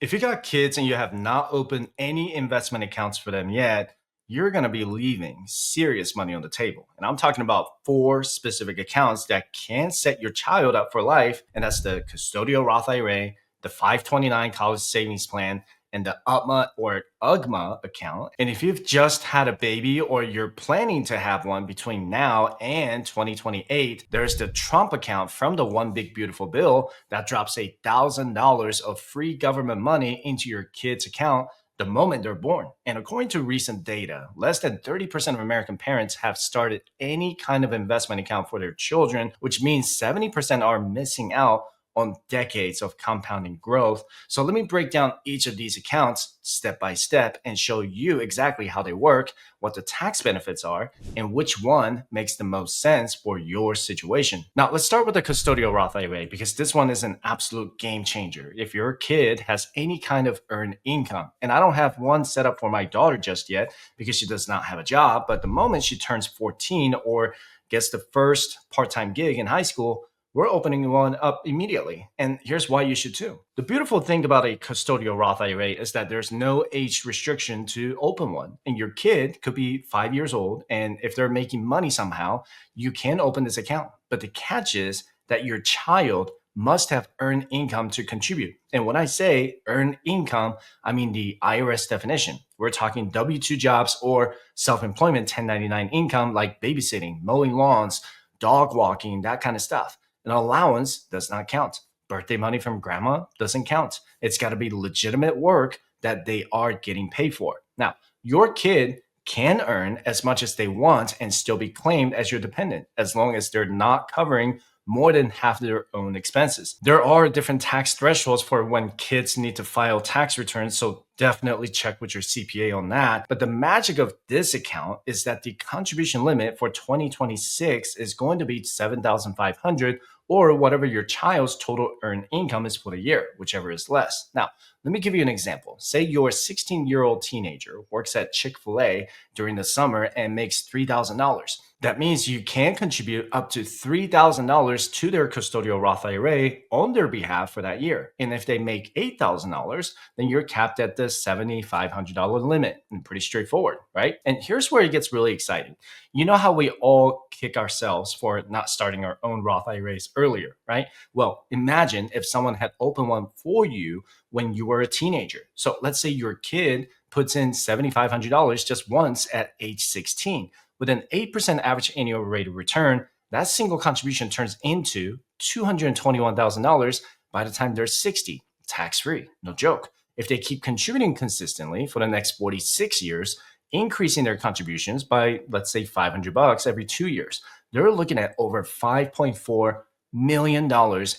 If you got kids and you have not opened any investment accounts for them yet, you're going to be leaving serious money on the table. And I'm talking about four specific accounts that can set your child up for life. And that's the Custodial Roth IRA, the 529 College Savings Plan, and the UTMA or UGMA account. And if you've just had a baby or you're planning to have one between now and 2028, there's the Trump account from the One Big Beautiful Bill that drops $1,000 of free government money into your kid's account the moment they're born. And according to recent data, less than 30% of American parents have started any kind of investment account for their children, which means 70% are missing out on decades of compounding growth. So let me break down each of these accounts step by step and show you exactly how they work, what the tax benefits are, and which one makes the most sense for your situation. Now, let's start with the Custodial Roth IRA because this one is an absolute game changer. If your kid has any kind of earned income, and I don't have one set up for my daughter just yet because she does not have a job, but the moment she turns 14 or gets the first part-time gig in high school, we're opening one up immediately. And here's why you should too. The beautiful thing about a custodial Roth IRA is that there's no age restriction to open one. And your kid could be 5 years old. And if they're making money somehow, you can open this account. But the catch is that your child must have earned income to contribute. And when I say earned income, I mean the IRS definition. We're talking W-2 jobs or self-employment 1099 income like babysitting, mowing lawns, dog walking, that kind of stuff. An allowance does not count. Birthday money from grandma doesn't count. It's got to be legitimate work that they are getting paid for. Now, your kid can earn as much as they want and still be claimed as your dependent, as long as they're not covering more than half of their own expenses. There are different tax thresholds for when kids need to file tax returns, so definitely check with your CPA on that. But the magic of this account is that the contribution limit for 2026 is going to be $7,500 or whatever your child's total earned income is for the year, whichever is less. Now, let me give you an example. Say your 16-year-old teenager works at Chick-fil-A during the summer and makes $3,000. That means you can contribute up to $3,000 to their custodial Roth IRA on their behalf for that year. And if they make $8,000, then you're capped at the $7,500 limit. And pretty straightforward, right? And here's where it gets really exciting. You know how we all kick ourselves for not starting our own Roth IRAs earlier, right? Well, imagine if someone had opened one for you when you were a teenager. So let's say your kid puts in $7,500 just once at age 16. With an 8% average annual rate of return, that single contribution turns into $221,000 by the time they're 60, tax-free, no joke. If they keep contributing consistently for the next 46 years, increasing their contributions by, let's say, $500 every 2 years, they're looking at over $5.4 million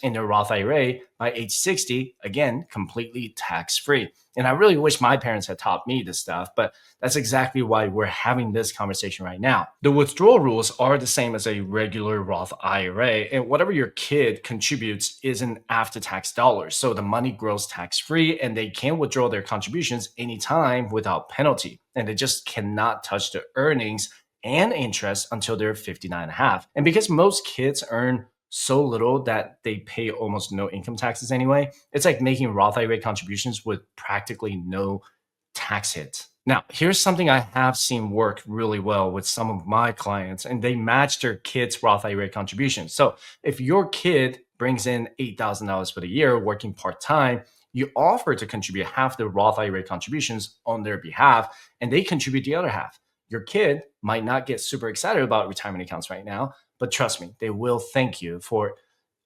in their Roth IRA by age 60, again, completely tax-free. And I really wish my parents had taught me this stuff, but that's exactly why we're having this conversation right now. The withdrawal rules are the same as a regular Roth IRA, and whatever your kid contributes is in after-tax dollars. So the money grows tax-free, and they can withdraw their contributions anytime without penalty. And they just cannot touch the earnings and interest until they're 59 and a half. And because most kids earn so little that they pay almost no income taxes anyway, it's like making Roth IRA contributions with practically no tax hit. Now, here's something I have seen work really well with some of my clients, and they match their kids' Roth IRA contributions. So if your kid brings in $8,000 for the year working part-time, you offer to contribute half the Roth IRA contributions on their behalf, and they contribute the other half. Your kid might not get super excited about retirement accounts right now, but trust me, they will thank you for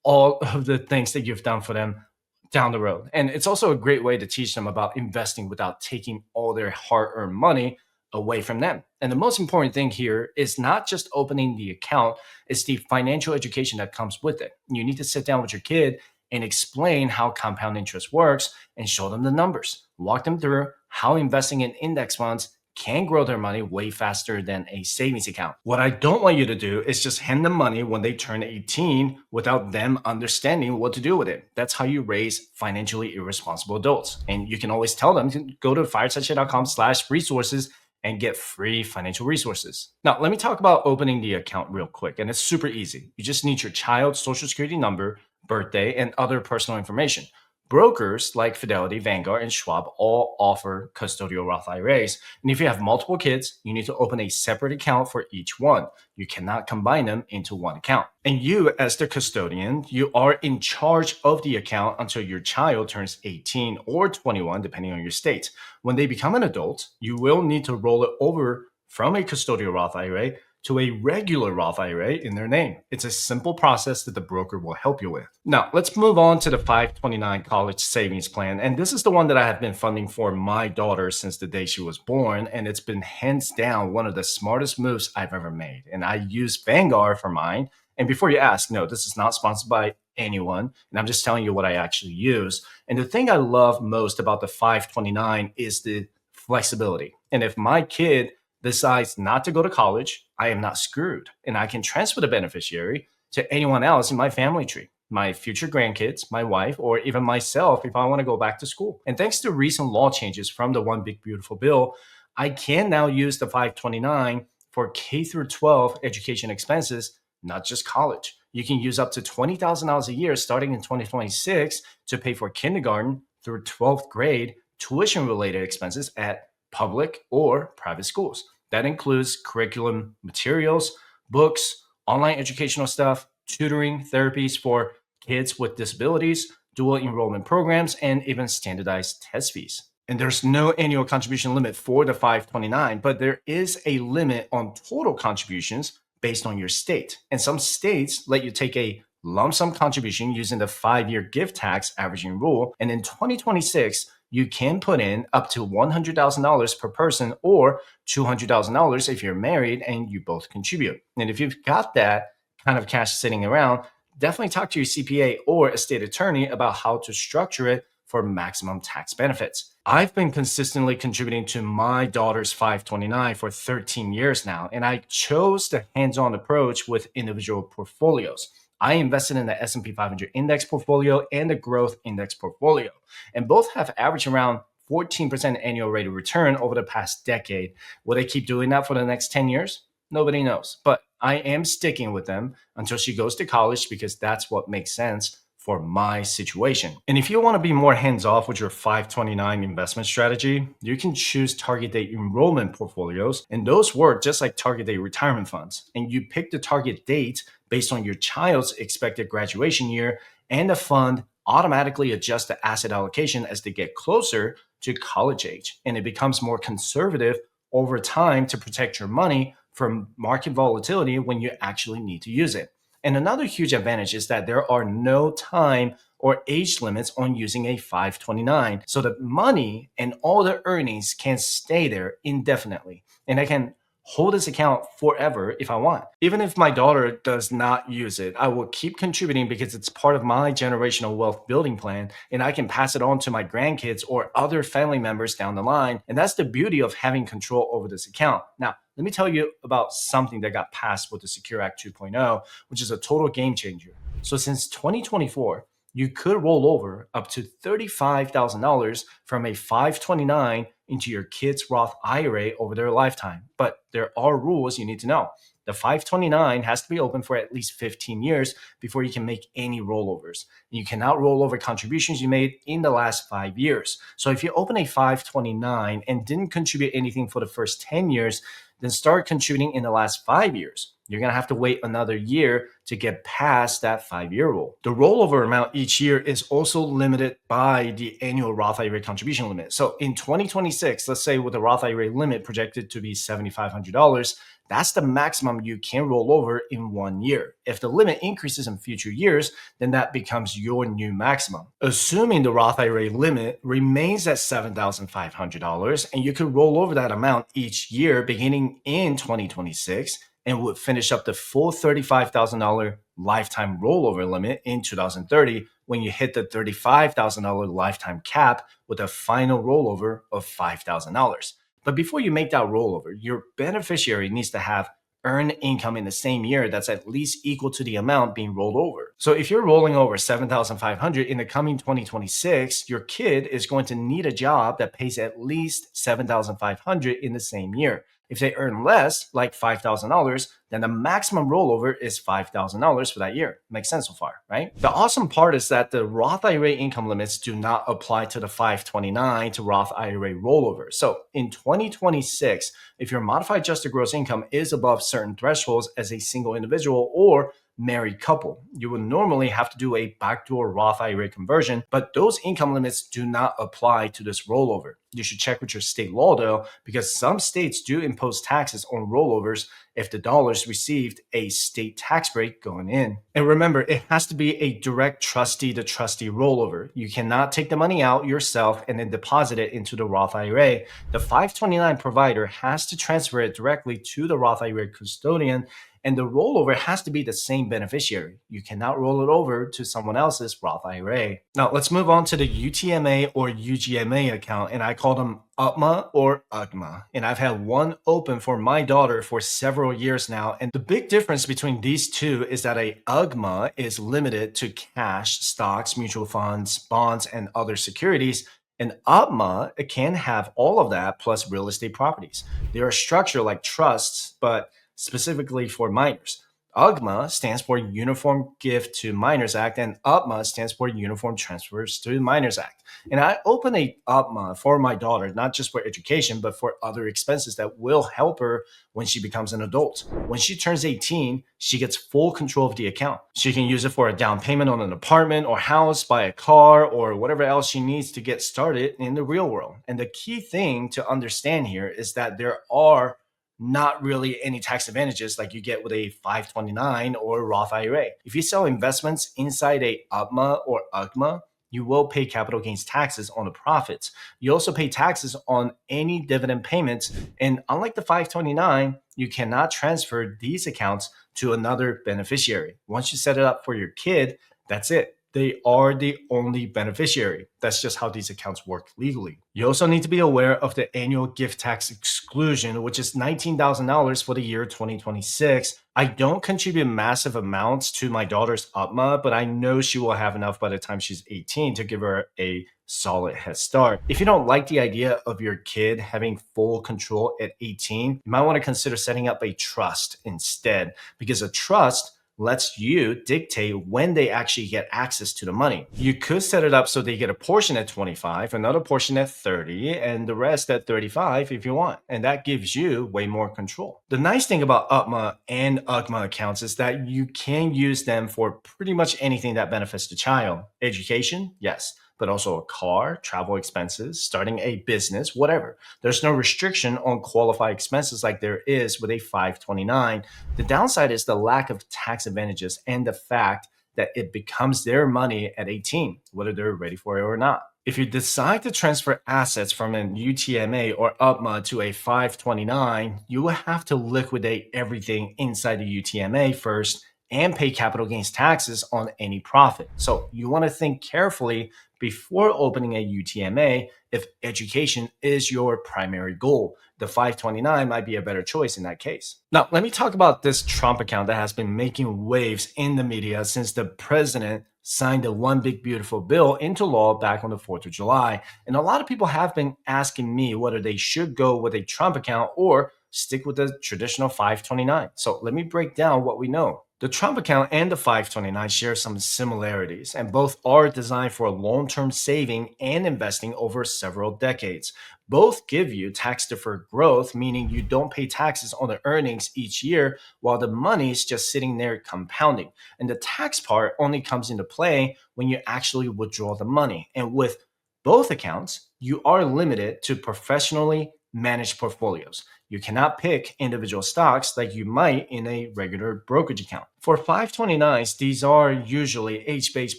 all of the things that you've done for them down the road. And it's also a great way to teach them about investing without taking all their hard-earned money away from them. And the most important thing here is not just opening the account, it's the financial education that comes with it. You need to sit down with your kid and explain how compound interest works and show them the numbers. Walk them through how investing in index funds can grow their money way faster than a savings account. What I don't want you to do is just hand them money when they turn 18 without them understanding what to do with it. That's how you raise financially irresponsible adults. And you can always tell them to go to firesidechat.com/resources and get free financial resources. Now, let me talk about opening the account real quick. And it's super easy. You just need your child's social security number, birthday, and other personal information. Brokers like Fidelity, Vanguard, and Schwab all offer custodial Roth IRAs. And if you have multiple kids, you need to open a separate account for each one. You cannot combine them into one account. And you, as the custodian, you are in charge of the account until your child turns 18 or 21, depending on your state. When they become an adult, you will need to roll it over from a custodial Roth IRA to a regular Roth IRA in their name. It's a simple process that the broker will help you with. Now, let's move on to the 529 college savings plan. And this is the one that I have been funding for my daughter since the day she was born. And it's been hands down one of the smartest moves I've ever made. And I use Vanguard for mine. And before you ask, no, this is not sponsored by anyone. And I'm just telling you what I actually use. And the thing I love most about the 529 is the flexibility. And if my kid decides not to go to college, I am not screwed. And I can transfer the beneficiary to anyone else in my family tree, my future grandkids, my wife, or even myself if I want to go back to school. And thanks to recent law changes from the One Big Beautiful Bill, I can now use the 529 for K through 12 education expenses, not just college. You can use up to $20,000 a year starting in 2026 to pay for kindergarten through 12th grade tuition-related expenses at public or private schools. That includes curriculum materials, books, online educational stuff, tutoring, therapies for kids with disabilities, dual enrollment programs, and even standardized test fees. And there's no annual contribution limit for the 529, but there is a limit on total contributions based on your state. And some states let you take a lump sum contribution using the 5-year gift tax averaging rule. And in 2026, you can put in up to $100,000 per person or $200,000 if you're married and you both contribute. And if you've got that kind of cash sitting around, definitely talk to your CPA or estate attorney about how to structure it for maximum tax benefits. I've been consistently contributing to my daughter's 529 for 13 years now, and I chose the hands-on approach with individual portfolios. I invested in the S&P 500 index portfolio and the growth index portfolio, and both have averaged around 14% annual rate of return over the past decade. Will they keep doing that for the next 10 years? Nobody knows, but I am sticking with them until she goes to college because that's what makes sense for my situation. And if you want to be more hands-off with your 529 investment strategy, you can choose target date enrollment portfolios, and those work just like target date retirement funds. And you pick the target date based on your child's expected graduation year, and the fund automatically adjusts the asset allocation as they get closer to college age. And it becomes more conservative over time to protect your money from market volatility when you actually need to use it. And another huge advantage is that there are no time or age limits on using a 529. So the money and all the earnings can stay there indefinitely. And I can hold this account forever if I want. Even if my daughter does not use it, I will keep contributing because it's part of my generational wealth building plan, and I can pass it on to my grandkids or other family members down the line. And that's the beauty of having control over this account. Now, let me tell you about something that got passed with the Secure Act 2.0, which is a total game changer. So since 2024, you could roll over up to $35,000 from a 529 into your kids' Roth IRA over their lifetime. But there are rules you need to know. The 529 has to be open for at least 15 years before you can make any rollovers. You cannot roll over contributions you made in the last 5 years. So if you open a 529 and didn't contribute anything for the first 10 years, then start contributing in the last 5 years. You're going to have to wait another year to get past that 5-year rule. The rollover amount each year is also limited by the annual Roth IRA contribution limit. So in 2026, let's say with the Roth IRA limit projected to be $7,500, that's the maximum you can roll over in 1 year. If the limit increases in future years, then that becomes your new maximum. Assuming the Roth IRA limit remains at $7,500, and you could roll over that amount each year beginning in 2026, and would finish up the full $35,000 lifetime rollover limit in 2030 when you hit the $35,000 lifetime cap with a final rollover of $5,000. But before you make that rollover, your beneficiary needs to have earned income in the same year that's at least equal to the amount being rolled over. So if you're rolling over $7,500 in the coming 2026, your kid is going to need a job that pays at least $7,500 in the same year. If they earn less, like $5,000, then the maximum rollover is $5,000 for that year. Makes sense so far, right? The awesome part is that the Roth IRA income limits do not apply to the 529 to Roth IRA rollover. So in 2026, if your modified adjusted gross income is above certain thresholds as a single individual or married couple, you would normally have to do a backdoor Roth IRA conversion, but those income limits do not apply to this rollover. You should check with your state law though, because some states do impose taxes on rollovers if the dollars received a state tax break going in. And remember, it has to be a direct trustee to trustee rollover. You cannot take the money out yourself and then deposit it into the Roth IRA. The 529 provider has to transfer it directly to the Roth IRA custodian, and the rollover has to be the same beneficiary. You cannot roll it over to someone else's Roth IRA. Now, let's move on to the UTMA or UGMA account, and I call them UTMA or UGMA. And I've had one open for my daughter for several years now. And the big difference between these two is that a UGMA is limited to cash, stocks, mutual funds, bonds, and other securities. An UTMA can have all of that plus real estate properties. They are structured like trusts, but specifically for minors. UGMA stands for Uniform Gift to Minors Act, and UTMA stands for Uniform Transfers to Minors Act. And I opened a UTMA for my daughter, not just for education, but for other expenses that will help her when she becomes an adult. When she turns 18, she gets full control of the account. She can use it for a down payment on an apartment or house, buy a car, or whatever else she needs to get started in the real world. And the key thing to understand here is that there are not really any tax advantages like you get with a 529 or Roth IRA. If you sell investments inside a UTMA or UGMA, you will pay capital gains taxes on the profits. You also pay taxes on any dividend payments. And unlike the 529, you cannot transfer these accounts to another beneficiary. Once you set it up for your kid, that's it. They are the only beneficiary. That's just how these accounts work legally. You also need to be aware of the annual gift tax exclusion, which is $19,000 for the year 2026. I don't contribute massive amounts to my daughter's UTMA, but I know she will have enough by the time she's 18 to give her a solid head start. If you don't like the idea of your kid having full control at 18, you might want to consider setting up a trust instead, because a trust lets you dictate when they actually get access to the money. You could set it up so they get a portion at 25, another portion at 30, and the rest at 35 if you want. And that gives you way more control. The nice thing about UTMA and UGMA accounts is that you can use them for pretty much anything that benefits the child. Education, yes, but also a car, travel expenses, starting a business, whatever. There's no restriction on qualified expenses like there is with a 529. The downside is the lack of tax advantages and the fact that it becomes their money at 18, whether they're ready for it or not. If you decide to transfer assets from an UTMA or UTMA to a 529, you will have to liquidate everything inside the UTMA first and pay capital gains taxes on any profit. So you want to think carefully before opening a UTMA if education is your primary goal. The 529 might be a better choice in that case. Now, let me talk about this Trump account that has been making waves in the media since the president signed the One Big Beautiful Bill into law back on the 4th of July. And a lot of people have been asking me whether they should go with a Trump account or stick with the traditional 529. So let me break down what we know. The Trump account and the 529 share some similarities, and both are designed for long-term saving and investing over several decades. Both give you tax-deferred growth, meaning you don't pay taxes on the earnings each year while the money is just sitting there compounding. And the tax part only comes into play when you actually withdraw the money. And with both accounts, you are limited to professionally managed portfolios. You cannot pick individual stocks like you might in a regular brokerage account. For 529s, these are usually age-based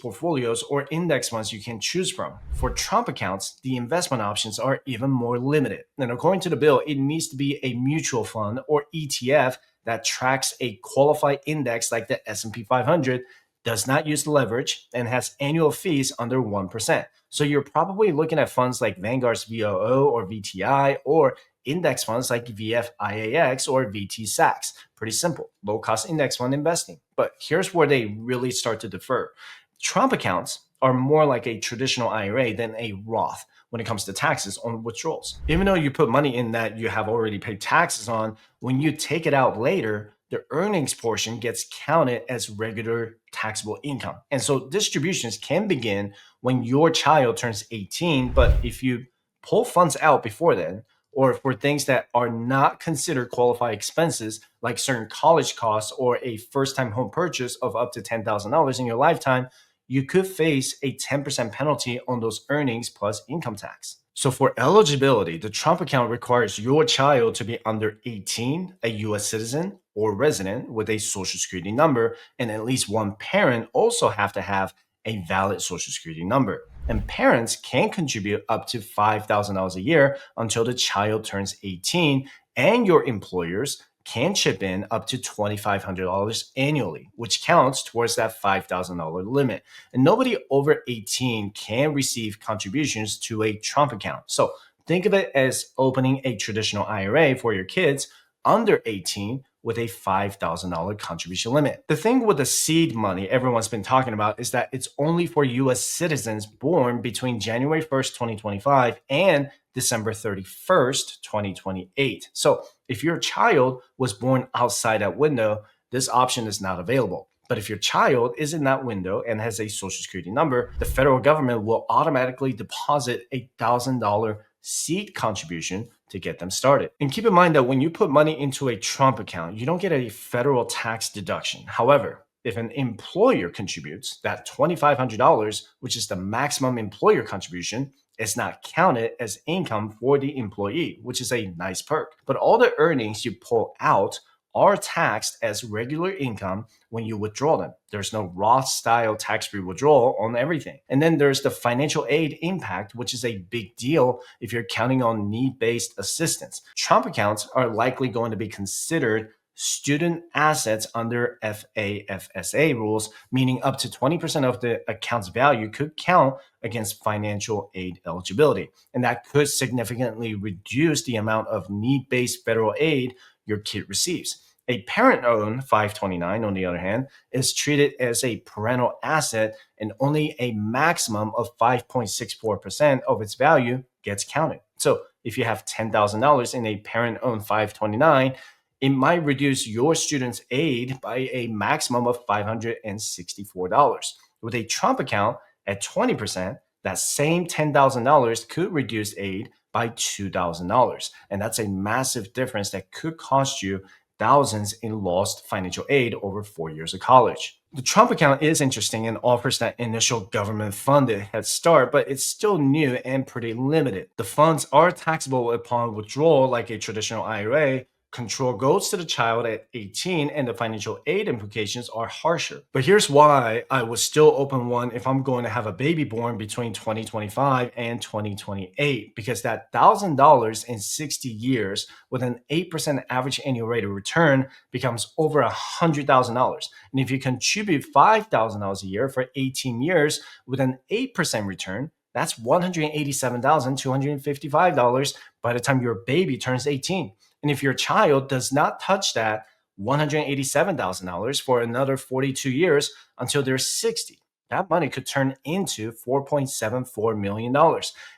portfolios or index funds you can choose from. For Trump accounts, the investment options are even more limited. And according to the bill, it needs to be a mutual fund or ETF that tracks a qualified index like the S&P 500, does not use leverage, and has annual fees under 1%. So you're probably looking at funds like Vanguard's VOO or VTI, or index funds like VFIAX or VT-SAX. Pretty simple, low-cost index fund investing. But here's where they really start to differ. Trump accounts are more like a traditional IRA than a Roth, when it comes to taxes on withdrawals. Even though you put money in that you have already paid taxes on, when you take it out later, the earnings portion gets counted as regular taxable income. And so distributions can begin when your child turns 18, but if you pull funds out before then, or for things that are not considered qualified expenses, like certain college costs or a first time home purchase of up to $10,000 in your lifetime, you could face a 10% penalty on those earnings plus income tax. So for eligibility, the Trump account requires your child to be under 18, a US citizen or resident with a social security number, and at least one parent also have to have a valid social security number. And parents can contribute up to $5,000 a year until the child turns 18, and your employers can chip in up to $2,500 annually, which counts towards that $5,000 limit. And nobody over 18 can receive contributions to a Trump account. So think of it as opening a traditional IRA for your kids under 18 with a $5,000 contribution limit. The thing with the seed money everyone's been talking about is that it's only for US citizens born between January 1st, 2025 and December 31st, 2028. So if your child was born outside that window, this option is not available. But if your child is in that window and has a social security number, the federal government will automatically deposit a $1,000 seed contribution to get them started. And keep in mind that when you put money into a Trump account, you don't get a federal tax deduction. However, if an employer contributes, that $2,500, which is the maximum employer contribution, is not counted as income for the employee, which is a nice perk. But all the earnings you pull out are taxed as regular income when you withdraw them. There's no Roth style tax-free withdrawal on everything. And then there's the financial aid impact, which is a big deal if you're counting on need-based assistance. Trump accounts are likely going to be considered student assets under FAFSA rules, meaning up to 20% of the account's value could count against financial aid eligibility. And that could significantly reduce the amount of need-based federal aid your kid receives. A parent-owned 529, on the other hand, is treated as a parental asset, and only a maximum of 5.64% of its value gets counted. So if you have $10,000 in a parent-owned 529, it might reduce your student's aid by a maximum of $564. With a Trump account at 20%, that same $10,000 could reduce aid by $2,000. And that's a massive difference that could cost you thousands in lost financial aid over 4 years of college. The Trump account is interesting and offers that initial government funded head start, but it's still new and pretty limited. The funds are taxable upon withdrawal like a traditional IRA. Control goes to the child at 18, and the financial aid implications are harsher. But here's why I would still open one if I'm going to have a baby born between 2025 and 2028, because that $1,000 in 60 years with an 8% average annual rate of return becomes over $100,000. And if you contribute $5,000 a year for 18 years with an 8% return, that's $187,255 by the time your baby turns 18. And if your child does not touch that $187,000 for another 42 years until they're 60, that money could turn into $4.74 million.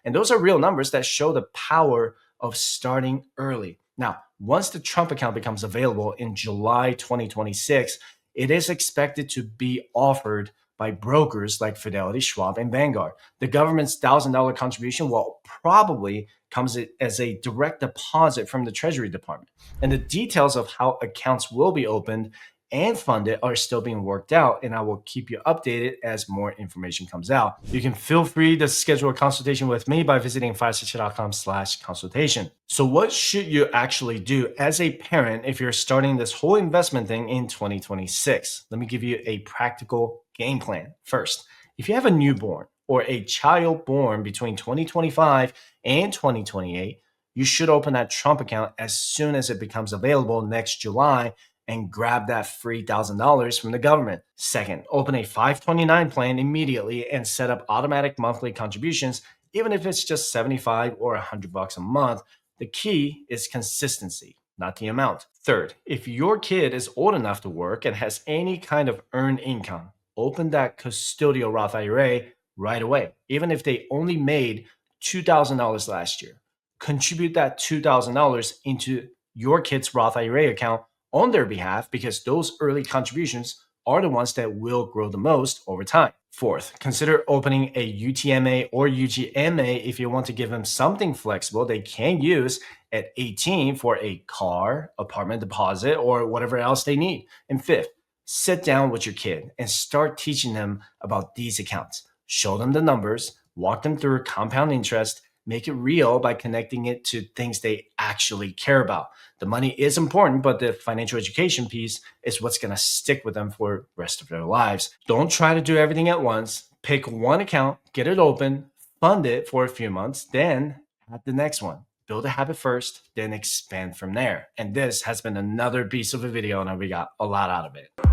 And those are real numbers that show the power of starting early. Now, once the Trump account becomes available in July 2026, it is expected to be offered by brokers like Fidelity, Schwab, and Vanguard. The government's $1,000 contribution will probably comes as a direct deposit from the Treasury Department. And the details of how accounts will be opened and funded are still being worked out, and I will keep you updated as more information comes out. You can feel free to schedule a consultation with me by visiting FAFSA.com/consultation. So what should you actually do as a parent if you're starting this whole investment thing in 2026? Let me give you a practical game plan. First, if you have a newborn or a child born between 2025 and 2028, you should open that Trump account as soon as it becomes available next July and grab that free $1,000 from the government. Second, open a 529 plan immediately and set up automatic monthly contributions, even if it's just $75 or $100 a month. The key is consistency, not the amount. Third, if your kid is old enough to work and has any kind of earned income, open that custodial Roth IRA right away, even if they only made $2,000 last year. Contribute that $2,000 into your kid's Roth IRA account on their behalf, because those early contributions are the ones that will grow the most over time. Fourth, consider opening a UTMA or UGMA if you want to give them something flexible they can use at 18 for a car, apartment deposit, or whatever else they need. And fifth, sit down with your kid and start teaching them about these accounts. Show them the numbers, walk them through compound interest, make it real by connecting it to things they actually care about. The money is important, but the financial education piece is what's going to stick with them for the rest of their lives. Don't try to do everything at once. Pick one account, get it open, fund it for a few months, then add the next one. Build a habit first, then expand from there. And this has been another piece of a video, and we got a lot out of it.